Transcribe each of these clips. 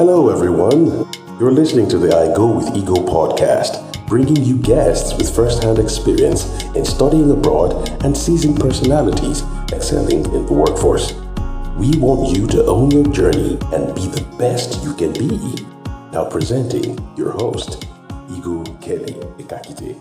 Hello, everyone. You're listening to the I Go with Ego podcast, bringing you guests with first-hand experience in studying abroad and seizing personalities excelling in the workforce. We want you to own your journey and be the best you can be. Now presenting your host, Ego Kelly Ikakite.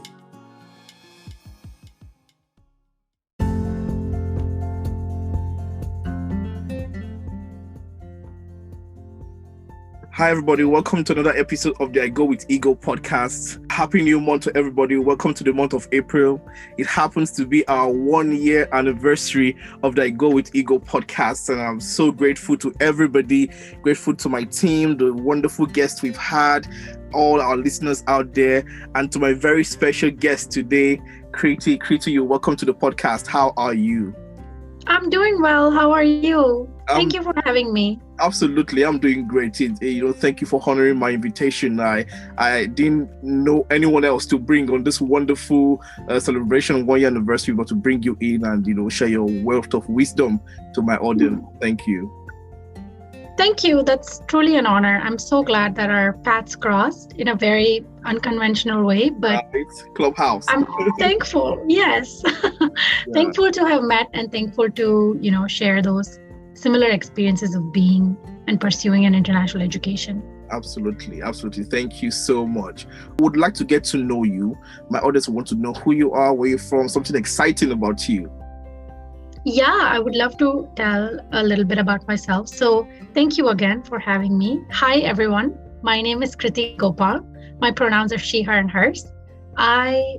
Hi, everybody. Welcome to another episode of the I Go with Ego podcast. Happy new month to everybody. Welcome to the month of April. It happens to be our 1-year anniversary of the I Go with Ego podcast. And I'm so grateful to everybody, grateful to my team, the wonderful guests we've had, all our listeners out there, and to my very special guest today, Kriti. Kriti, you're welcome to the podcast. How are you? I'm doing well. How are you? Thank you for having me. Absolutely, I'm doing great. Thank you for honoring my invitation. I didn't know anyone else to bring on this wonderful celebration 1-year anniversary, but to bring you in and share your wealth of wisdom to my audience. Thank you. Thank you. That's truly an honor. I'm so glad that our paths crossed in a very unconventional way, but Clubhouse. I'm thankful. Yes. Thankful to have met and thankful to, share those similar experiences of being and pursuing an international education. Absolutely. Thank you so much. Would like to get to know you. My audience want to know who you are, where you're from, something exciting about you. Yeah, I would love to tell a little bit about myself. So thank you again for having me. Hi, everyone. My name is Kriti Gopal. My pronouns are she, her, and hers. I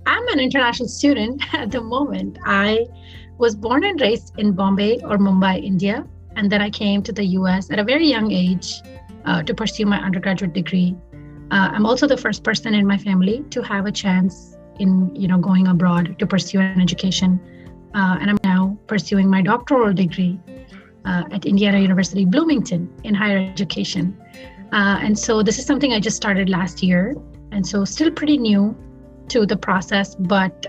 am an international student at the moment. I was born and raised in Bombay or Mumbai, India. And then I came to the US at a very young age to pursue my undergraduate degree. I'm also the first person in my family to have a chance in, going abroad to pursue an education. And I'm now pursuing my doctoral degree at Indiana University, Bloomington in higher education. And so this is something I just started last year. And so still pretty new to the process, but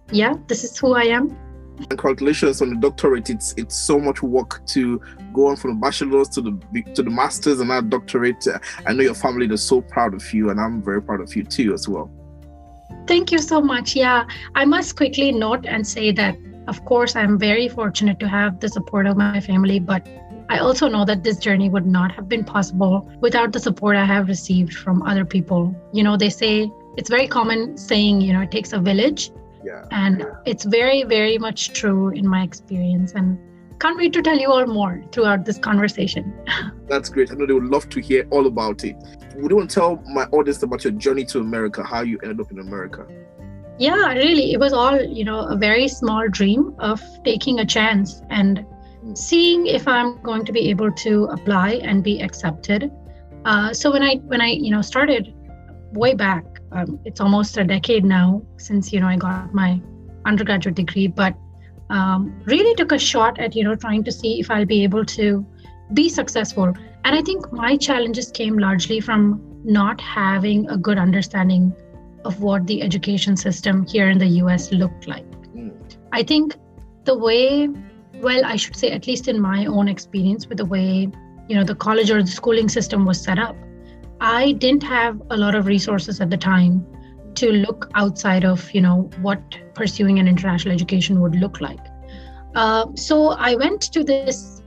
this is who I am. And congratulations on the doctorate. It's so much work to go on from the bachelor's to the master's and now doctorate. I know your family is so proud of you, and I'm very proud of you too as well. Thank you so much. Yeah, I must quickly note and say that, of course, I'm very fortunate to have the support of my family, but I also know that this journey would not have been possible without the support I have received from other people. They say, it's very common saying, it takes a village. Yeah. And it's very, very much true in my experience. And can't wait to tell you all more throughout this conversation. That's great. I know they would love to hear all about it. Would you want to tell my audience about your journey to America, how you ended up in America? Yeah, really. It was all, a very small dream of taking a chance and seeing if I'm going to be able to apply and be accepted. So when I started way back, it's almost a decade now since, I got my undergraduate degree, but really took a shot at, trying to see if I'll be able to be successful. And I think my challenges came largely from not having a good understanding of what the education system here in the US looked like. I think the way, I should say, at least in my own experience with the way, the college or the schooling system was set up, I didn't have a lot of resources at the time to look outside of, what pursuing an international education would look like. So I went to this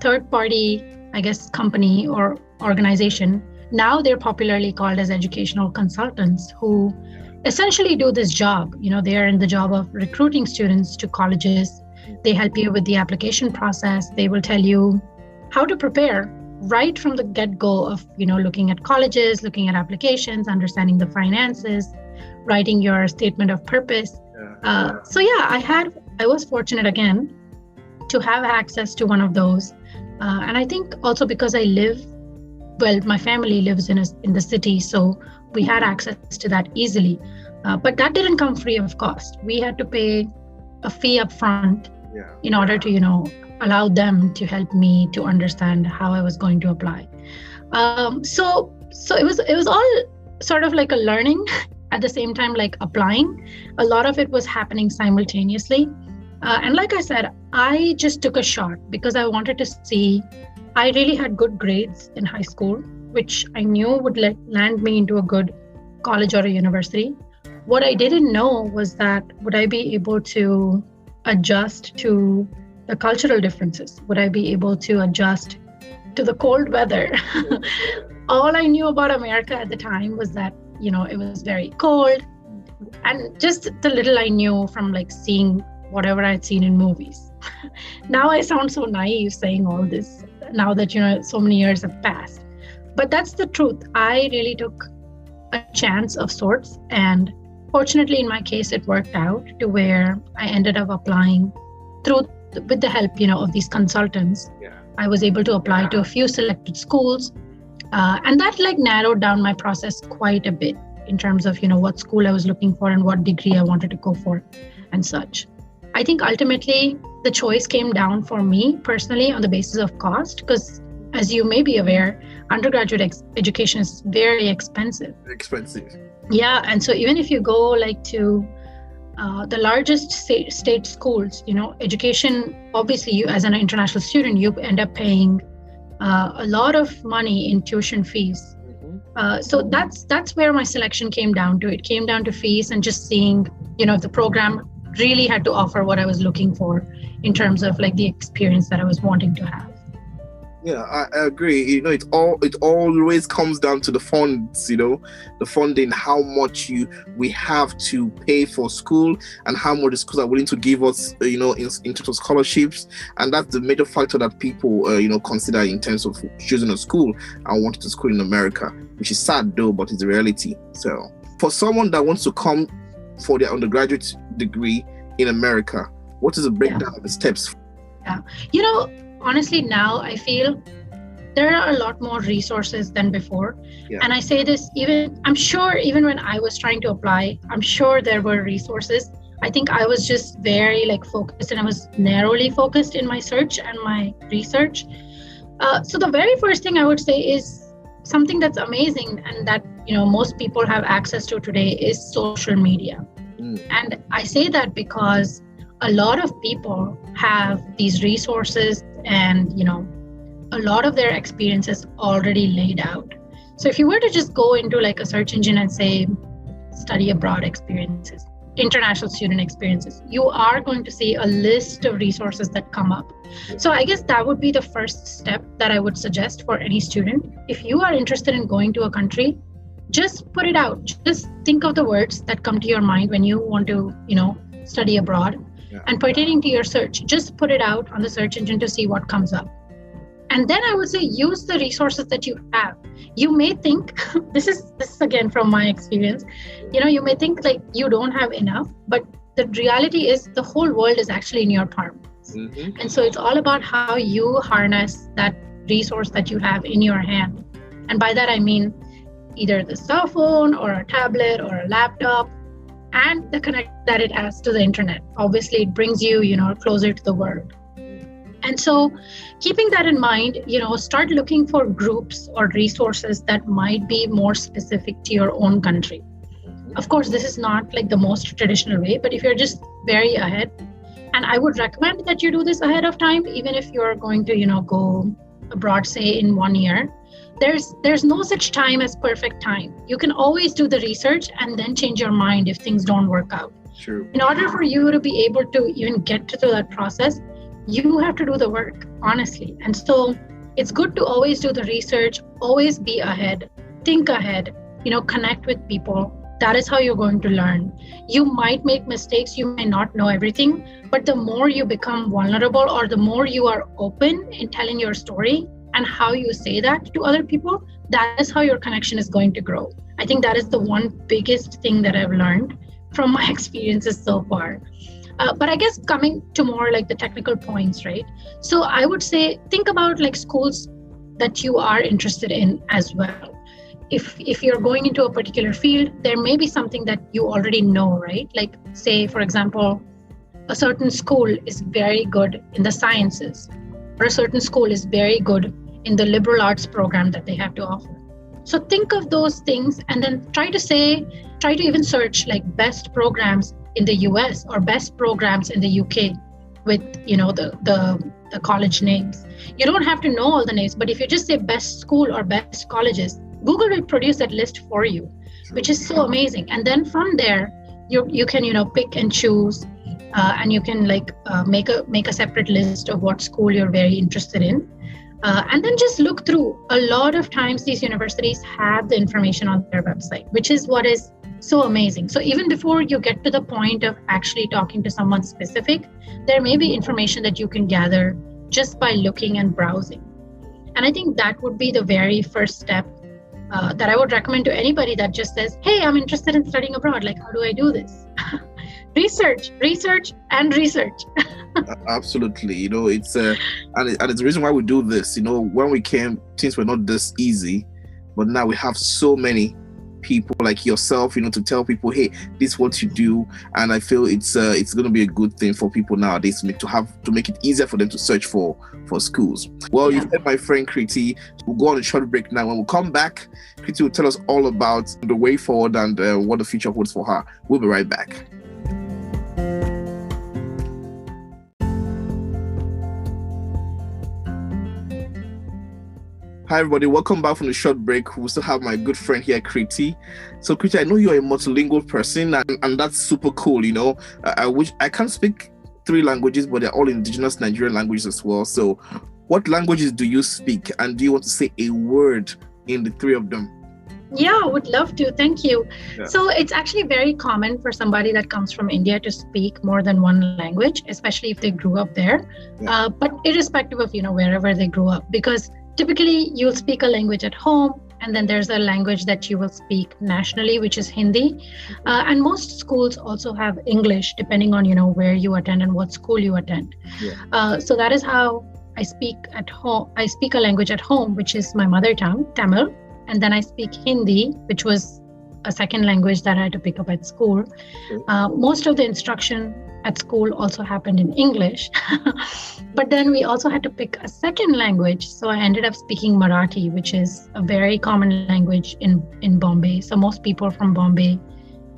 third-party, company or organization. Now they're popularly called as educational consultants who essentially do this job. They're in the job of recruiting students to colleges. They help you with the application process. They will tell you how to prepare right from the get-go of, looking at colleges, looking at applications, understanding the finances, writing your statement of purpose. I was fortunate again to have access to one of those. And I think also because my family lives in the city, so we had access to that easily. But that didn't come free of cost. We had to pay a fee up front in order to, allow them to help me to understand how I was going to apply. So it was all sort of like a learning at the same time, like applying. A lot of it was happening simultaneously. And like I said, I just took a shot because I wanted to see I really had good grades in high school, which I knew would land me into a good college or a university. What I didn't know was that would I be able to adjust to the cultural differences? Would I be able to adjust to the cold weather? All I knew about America at the time was that, it was very cold. And just the little I knew from like seeing whatever I'd seen in movies. Now I sound so naive saying all this now that, so many years have passed. But that's the truth. I really took a chance of sorts. And fortunately, in my case, it worked out to where I ended up applying with the help, of these consultants. Yeah. I was able to apply to a few selected schools. And that narrowed down my process quite a bit in terms of, what school I was looking for and what degree I wanted to go for and such. I think ultimately the choice came down for me personally on the basis of cost, because as you may be aware, undergraduate education is very expensive. Yeah. And so even if you go to the largest state schools, education, obviously you as an international student, you end up paying a lot of money in tuition fees. So that's where my selection came down to. It came down to fees and just seeing, if the program really had to offer what I was looking for in terms of the experience that I was wanting to have. Yeah, I agree. It always comes down to the funds, the funding, how much we have to pay for school and how much the schools are willing to give us, in terms of scholarships. And that's the major factor that people, consider in terms of choosing a school and wanting to school in America, which is sad though, but it's the reality. So for someone that wants to come for their undergraduate degree in America, what is the breakdown of the steps? Yeah. Honestly, now I feel there are a lot more resources than before. Yeah. And I say this I'm sure even when I was trying to apply, I'm sure there were resources. I think I was just very focused, and I was narrowly focused in my search and my research. So the very first thing I would say is something that's amazing and that, most people have access to today is social media. And I say that because a lot of people have these resources and, a lot of their experiences already laid out. So if you were to just go into a search engine and say, study abroad experiences, international student experiences, you are going to see a list of resources that come up. So I guess that would be the first step that I would suggest for any student. If you are interested in going to a country, just put it out. Just think of the words that come to your mind when you want to, study abroad. Yeah. And pertaining to your search, just put it out on the search engine to see what comes up. And then I would say use the resources that you have. You may think, this is again from my experience, you may think you don't have enough, but the reality is the whole world is actually in your palm. Mm-hmm. And so it's all about how you harness that resource that you have in your hand. And by that, I mean either the cell phone or a tablet or a laptop, and the connect that it has to the internet. Obviously, it brings you, closer to the world. And so keeping that in mind, start looking for groups or resources that might be more specific to your own country. Of course, this is not the most traditional way, but if you're just very ahead, and I would recommend that you do this ahead of time, even if you're going to, go abroad, say in 1 year, there's no such time as perfect time. You can always do the research and then change your mind if things don't work out. True. In order for you to be able to even get through that process, you have to do the work, honestly. And so it's good to always do the research, always be ahead, think ahead, connect with people. That is how you're going to learn. You might make mistakes, you may not know everything, but the more you become vulnerable or the more you are open in telling your story and how you say that to other people, that is how your connection is going to grow. I think that is the one biggest thing that I've learned from my experiences so far. But I guess coming to more the technical points, right? So I would say, think about schools that you are interested in as well. If you're going into a particular field, there may be something that you already know, right? Say, for example, a certain school is very good in the sciences, or a certain school is very good in the liberal arts program that they have to offer. So think of those things and then try to even search best programs in the US or best programs in the UK with, the college names. You don't have to know all the names, but if you just say best school or best colleges, Google will produce that list for you, which is so amazing. And then from there, you can, pick and choose, and you can make a separate list of what school you're very interested in. And then just look through. A lot of times these universities have the information on their website, which is what is so amazing. So even before you get to the point of actually talking to someone specific, there may be information that you can gather just by looking and browsing. And I think that would be the very first step that I would recommend to anybody that just says, hey, I'm interested in studying abroad. How do I do this? Research, and research. Absolutely. It's and it's the reason why we do this. When we came, things were not this easy, but now we have so many people like yourself, to tell people, hey, this is what you do. And I feel it's going to be a good thing for people nowadays to make it easier for them to search for schools. Well, you've heard my friend Kriti. We'll go on a short break now. When we come back, Kriti will tell us all about the way forward and what the future holds for her. We'll be right back. Hi everybody, welcome back from the short break. We still have my good friend here, Kriti. So Kriti, I know you're a multilingual person and that's super cool, I can't speak 3 languages, but they're all indigenous Nigerian languages as well. So what languages do you speak, and do you want to say a word in the 3 of them? Yeah, would love to. Thank you. Yeah. So it's actually very common for somebody that comes from India to speak more than one language, especially if they grew up there. Yeah. But irrespective of, wherever they grew up, because typically you'll speak a language at home, and then there's a language that you will speak nationally, which is Hindi. And most schools also have English, depending on, where you attend and what school you attend. Yeah. So that is how I speak at home. I speak a language at home, which is my mother tongue, Tamil. And then I speak Hindi, which was a second language that I had to pick up at school. Most of the instruction at school also happened in English. But then we also had to pick a second language. So I ended up speaking Marathi, which is a very common language in Bombay. So most people from Bombay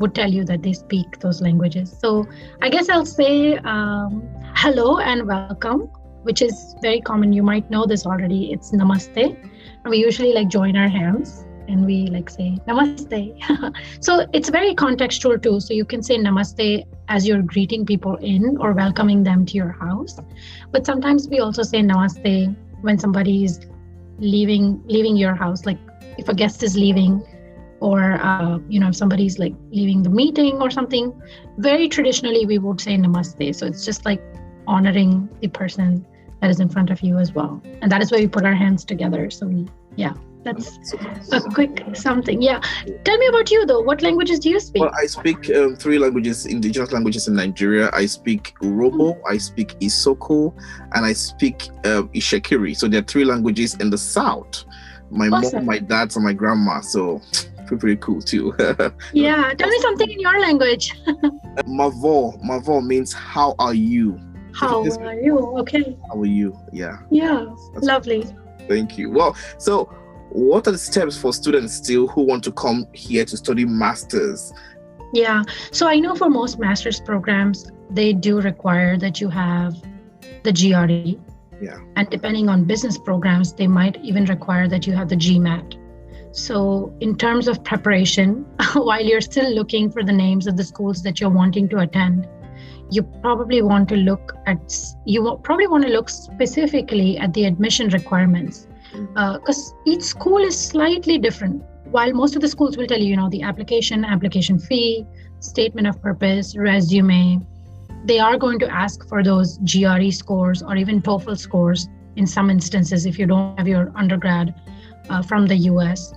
would tell you that they speak those languages. So I guess I'll say hello and welcome, which is very common. You might know this already. It's namaste. We usually join our hands and we say namaste. So it's very contextual too. So you can say namaste as you're greeting people in or welcoming them to your house. But sometimes we also say namaste when somebody is leaving your house, like if a guest is leaving, or if somebody's leaving the meeting or something. Very traditionally we would say namaste. So it's just honoring the person that is in front of you as well. And that is why we put our hands together. So that's a quick something. Yeah. Tell me about you though. What languages do you speak? Well, I speak 3 languages, indigenous languages in Nigeria. I speak Urobo, I speak Isoko, and I speak Ishekiri. So there are 3 languages in the South. My Awesome. mom, my dad, and my grandma. So pretty cool too. Yeah. Tell me something in your language. Mavo means how are you? How are you? Okay. How are you? Yeah. Yeah. That's Lovely. Thank you. Well, so what are the steps for students still who want to come here to study masters? Yeah. So I know for most master's programs, they do require that you have the GRE. Yeah. And depending on business programs, they might even require that you have the GMAT. So in terms of preparation, while you're still looking for the names of the schools that you're wanting to attend, you probably want to look specifically at the admission requirements, because each school is slightly different. While most of the schools will tell you, the application fee, statement of purpose, resume, they are going to ask for those GRE scores or even TOEFL scores in some instances if you don't have your undergrad from the US,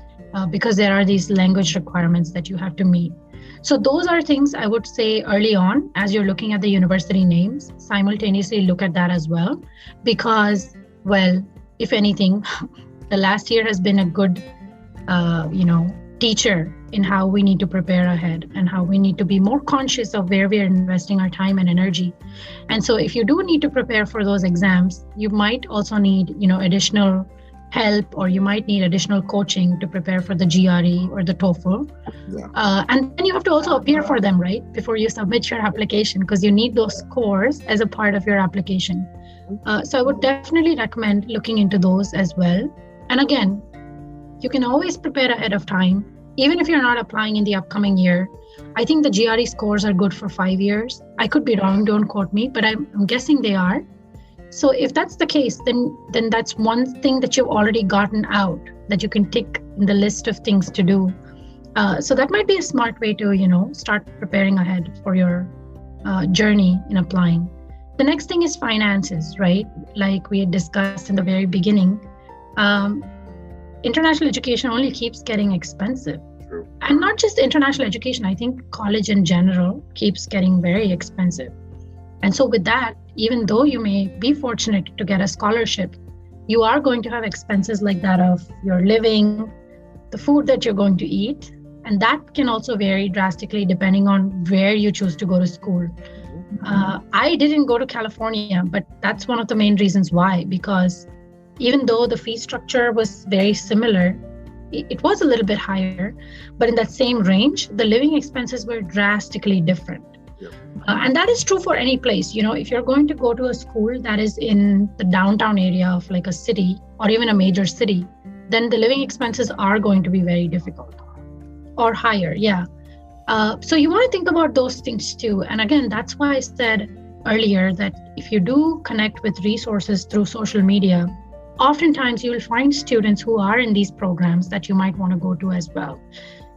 because there are these language requirements that you have to meet. So those are things I would say early on as you're looking at the university names. Simultaneously look at that as well, because, well, if anything, the last year has been a good, teacher in how we need to prepare ahead and how we need to be more conscious of where we are investing our time and energy. And so if you do need to prepare for those exams, you might also need, additional help, or you might need additional coaching to prepare for the GRE or the TOEFL. And then you have to also appear for them, right, before you submit your application, because you need those scores as a part of your application. So I would definitely recommend looking into those as well. And again, you can always prepare ahead of time. Even if you're not applying in the upcoming year, I think the GRE scores are good for 5 years. I could be wrong, don't quote me, but I'm guessing they are. So if that's the case, then that's one thing that you've already gotten out that you can tick in the list of things to do. So that might be a smart way to, start preparing ahead for your journey in applying. The next thing is finances, right? Like we had discussed in the very beginning, international education only keeps getting expensive. True. And not just international education, I think college in general keeps getting very expensive. And so with that, even though you may be fortunate to get a scholarship, you are going to have expenses like that of your living, the food that you're going to eat, and that can also vary drastically depending on where you choose to go to school. I didn't go to California, but that's one of the main reasons why, because even though the fee structure was very similar, it was a little bit higher, but in that same range, the living expenses were drastically different. And that is true for any place. If you're going to go to a school that is in the downtown area of like a city or even a major city, then the living expenses are going to be very difficult or higher. Yeah. So you want to think about those things too. And again, that's why I said earlier that if you do connect with resources through social media, oftentimes you will find students who are in these programs that you might want to go to as well.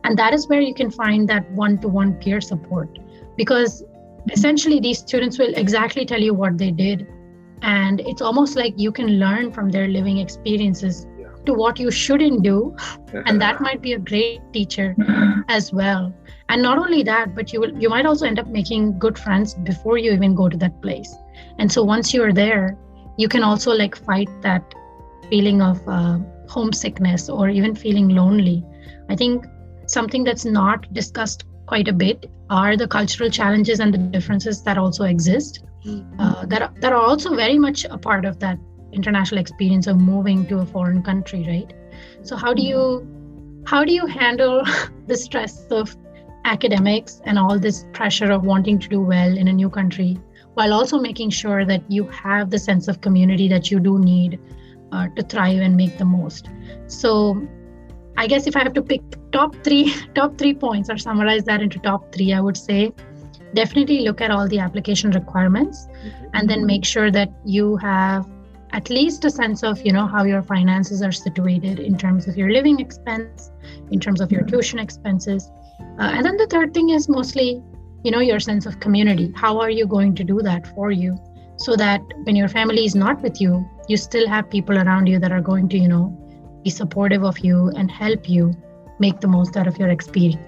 And that is where you can find that one-to-one peer support, because essentially these students will exactly tell you what they did. And it's almost like you can learn from their living experiences to what you shouldn't do. And that might be a great teacher as well. And not only that, but you might also end up making good friends before you even go to that place. And so once you're there, you can also like fight that feeling of homesickness or even feeling lonely. I think something that's not discussed quite a bit are the cultural challenges and the differences that also exist, that are also very much a part of that international experience of moving to a foreign country, right? So how do you handle the stress of academics and all this pressure of wanting to do well in a new country, while also making sure that you have the sense of community that you do need to thrive and make the most? So I guess if I have to pick top three points or summarize that into top three, I would say definitely look at all the application requirements and then make sure that you have at least a sense of, how your finances are situated in terms of your living expense, in terms of your tuition expenses. And then the third thing is mostly, your sense of community. How are you going to do that for you so that when your family is not with you, you still have people around you that are going to, be supportive of you and help you make the most out of your experience.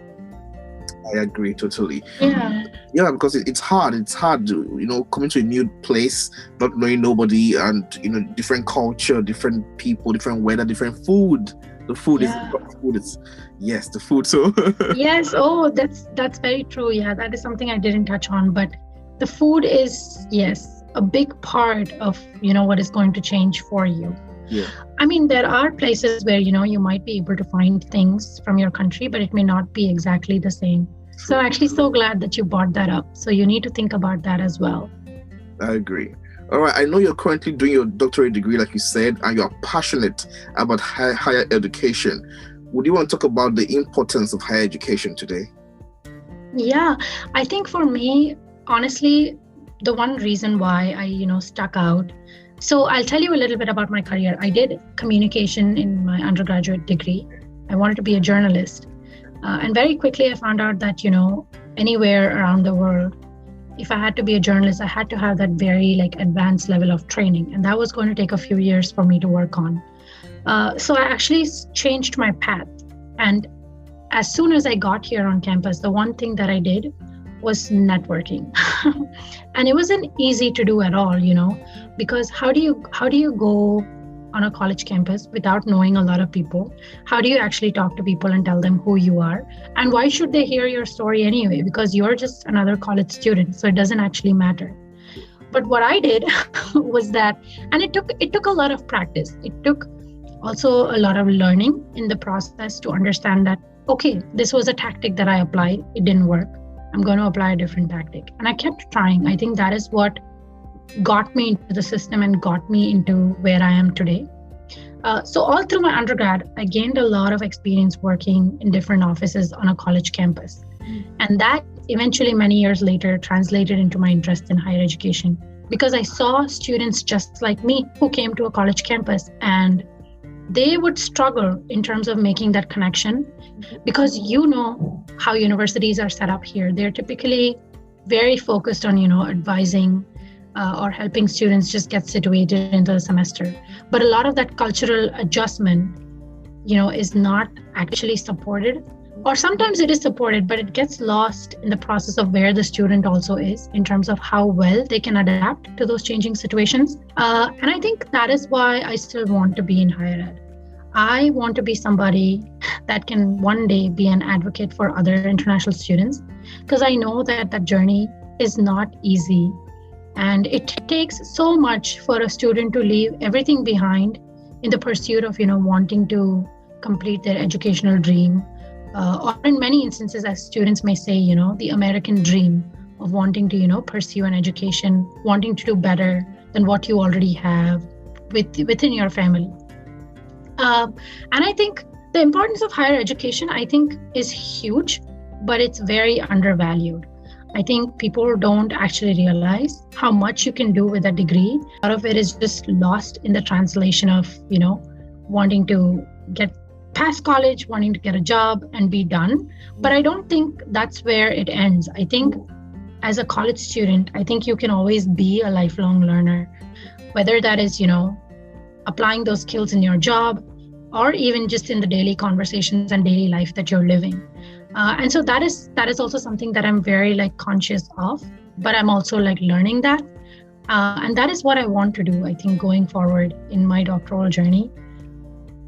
I agree totally. Yeah, because it's hard. It's hard to, coming to a new place, not knowing nobody, and different culture, different people, different weather, different food. The food is the food. So yes. Oh, that's very true. Yeah, that is something I didn't touch on, but the food is a big part of what is going to change for you. Yeah. I mean, there are places where, you might be able to find things from your country, but it may not be exactly the same. True. So I'm actually so glad that you brought that up. So you need to think about that as well. I agree. All right. I know you're currently doing your doctorate degree, like you said, and you're passionate about higher education. Would you want to talk about the importance of higher education today? Yeah, I think for me, honestly, the one reason why I, stuck out. So I'll tell you a little bit about my career. I did communication in my undergraduate degree. I wanted to be a journalist. And very quickly I found out that, anywhere around the world, if I had to be a journalist, I had to have that very advanced level of training. And that was going to take a few years for me to work on. So I actually changed my path. And as soon as I got here on campus, the one thing that I did was networking. And it wasn't easy to do at all, because how do you go on a college campus without knowing a lot of people? How do you actually talk to people and tell them who you are? And why should they hear your story anyway? Because you're just another college student, so it doesn't actually matter. But what I did was that, and it took a lot of practice. It took also a lot of learning in the process to understand that, okay, this was a tactic that I applied, it didn't work. I'm going to apply a different tactic. And I kept trying. I think that is what got me into the system and got me into where I am today. So all through my undergrad, I gained a lot of experience working in different offices on a college campus. And that eventually, many years later, translated into my interest in higher education, because I saw students just like me who came to a college campus and they would struggle in terms of making that connection, because you know how universities are set up here. They're typically very focused on, advising or helping students just get situated into the semester. But a lot of that cultural adjustment, is not actually supported. Or sometimes it is supported, but it gets lost in the process of where the student also is in terms of how well they can adapt to those changing situations. And I think that is why I still want to be in higher ed. I want to be somebody that can one day be an advocate for other international students, because I know that that journey is not easy. And it takes so much for a student to leave everything behind in the pursuit of, wanting to complete their educational dream. Or in many instances, as students may say, the American dream of wanting to, pursue an education, wanting to do better than what you already have within your family. And I think the importance of higher education, I think, is huge, but it's very undervalued. I think people don't actually realize how much you can do with a degree. A lot of it is just lost in the translation of, wanting to get past college, wanting to get a job and be done. But I don't think that's where it ends. I think as a college student, I think you can always be a lifelong learner, whether that is, applying those skills in your job or even just in the daily conversations and daily life that you're living. And so that is also something that I'm very conscious of, but I'm also learning that. And that is what I want to do, I think, going forward in my doctoral journey.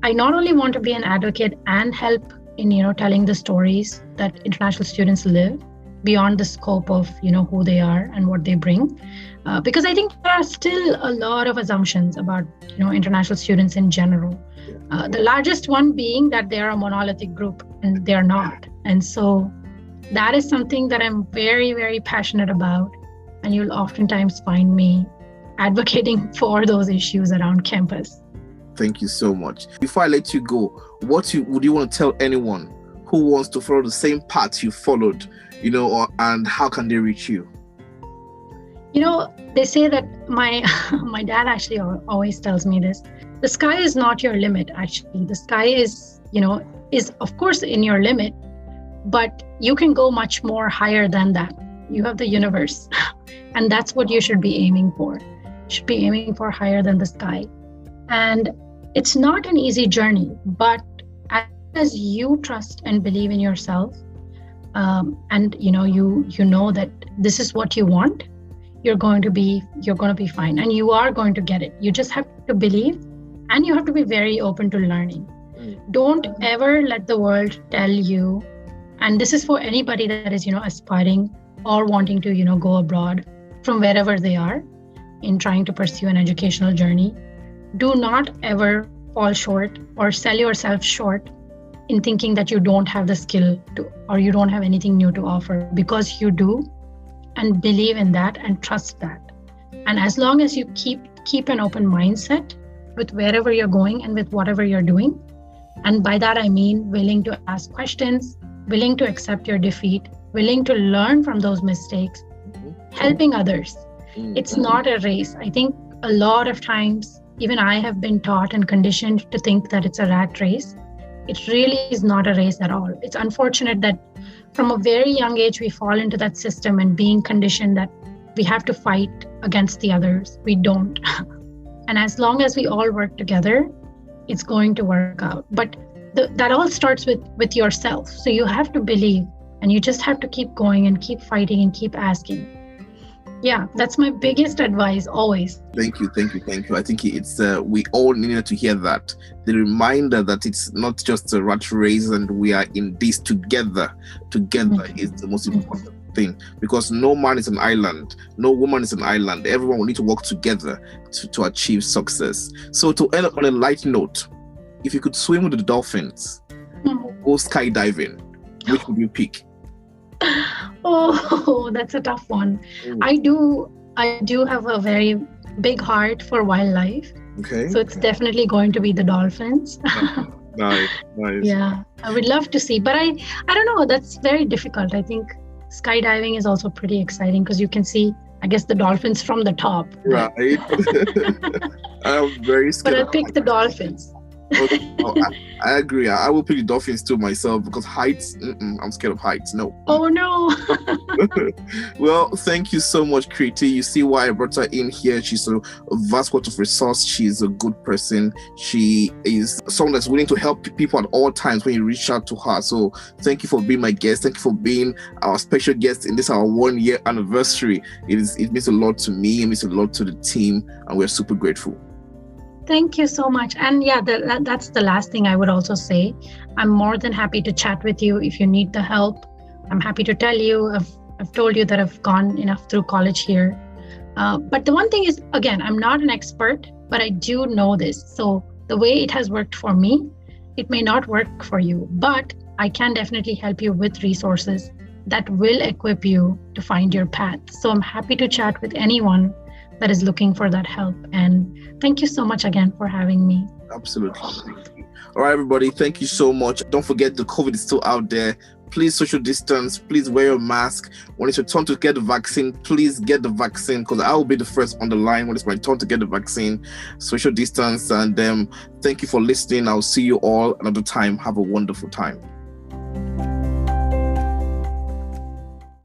I not only want to be an advocate and help in, telling the stories that international students live beyond the scope of, who they are and what they bring. Because I think there are still a lot of assumptions about, international students in general. The largest one being that they are a monolithic group, and they're not. And so that is something that I'm very, very passionate about. And you'll oftentimes find me advocating for those issues around campus. Thank you so much. Before I let you go, would you want to tell anyone who wants to follow the same path you followed, and how can they reach you? They say that my dad actually always tells me this. The sky is not your limit, actually. The sky is of course in your limit, but you can go much more higher than that. You have the universe, and that's what you should be aiming for. You should be aiming for higher than the sky. And it's not an easy journey, but as you trust and believe in yourself, and you know that this is what you want, you're going to be fine, and you are going to get it. You just have to believe, and you have to be very open to learning. Don't ever let the world tell you, and this is for anybody that is aspiring or wanting to go abroad from wherever they are in trying to pursue an educational journey. Do not ever fall short or sell yourself short in thinking that you don't have the skill to, or you don't have anything new to offer, because you do, and believe in that and trust that. And as long as you keep an open mindset with wherever you're going and with whatever you're doing, and by that I mean willing to ask questions, willing to accept your defeat, willing to learn from those mistakes, helping others. It's not a race. I think a lot of times, even I have been taught and conditioned to think that it's a rat race. It really is not a race at all. It's unfortunate that from a very young age, we fall into that system and being conditioned that we have to fight against the others. We don't. And as long as we all work together, it's going to work out. But that all starts with yourself. So you have to believe, and you just have to keep going and keep fighting and keep asking. Yeah, that's my biggest advice always. Thank you. I think it's we all needed to hear that. The reminder that it's not just a rat race and we are in this together. Together is the most important thing, because no man is an island, no woman is an island. Everyone will need to work together to achieve success. So to end on a light note, if you could swim with the dolphins or go skydiving, which would you pick? Oh, that's a tough one. I do have a very big heart for wildlife. Okay. So it's definitely going to be the dolphins. Nice. Yeah, I would love to see, but I don't know. That's very difficult. I think skydiving is also pretty exciting because you can see, I guess, the dolphins from the top. Right. I'm very scared. But I pick the dolphins. I agree. I will pick the dolphins too myself because heights, I'm scared of heights. No. Oh, no. Well, thank you so much, Kriti. You see why I brought her in here. She's a vast worth of resource. She's a good person. She is someone that's willing to help people at all times when you reach out to her. So thank you for being my guest. Thank you for being our special guest in this, our 1 year anniversary. It means a lot to me. It means a lot to the team. And we're super grateful. Thank you so much. And yeah, that's the last thing I would also say. I'm more than happy to chat with you if you need the help. I'm happy to tell you. I've told you that I've gone enough through college here. But the one thing is, again, I'm not an expert, but I do know this. So the way it has worked for me, it may not work for you, but I can definitely help you with resources that will equip you to find your path. So I'm happy to chat with anyone that is looking for that help. And thank you so much again for having me. Absolutely. All right, everybody. Thank you so much. Don't forget the COVID is still out there. Please social distance. Please wear your mask. When it's your turn to get the vaccine, please get the vaccine because I will be the first on the line when it's my turn to get the vaccine. Social distance. And thank you for listening. I'll see you all another time. Have a wonderful time.